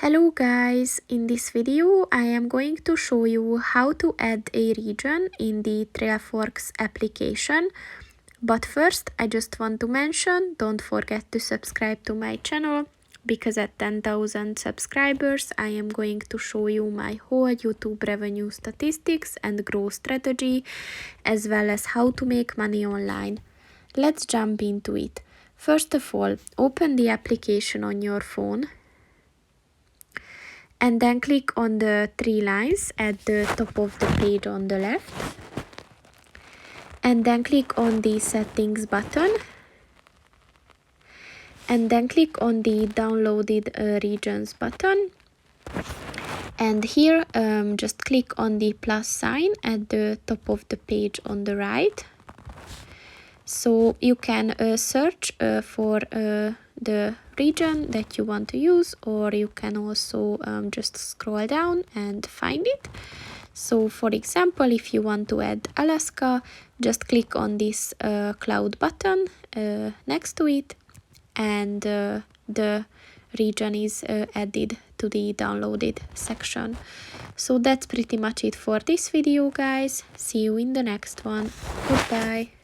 Hello guys, in this video I am going to show you how to add a region in the Trailforks application. But first I just want to mention, don't forget to subscribe to my channel, because at 10,000 subscribers I am going to show you my whole YouTube revenue statistics and growth strategy, as well as how to make money online. Let's jump into it. First of all, open the application on your phone. And then click on the three lines at the top of the page on the left. And then click on the settings button. And then click on the downloaded regions button. And here just click on the plus sign at the top of the page on the right. So you can search for the region that you want to use, or you can also just scroll down and find it. So for example, if you want to add Alaska, just click on this cloud button next to it, and the region is added to the downloaded section. So that's pretty much it for this video, guys. See you in the next one. Goodbye.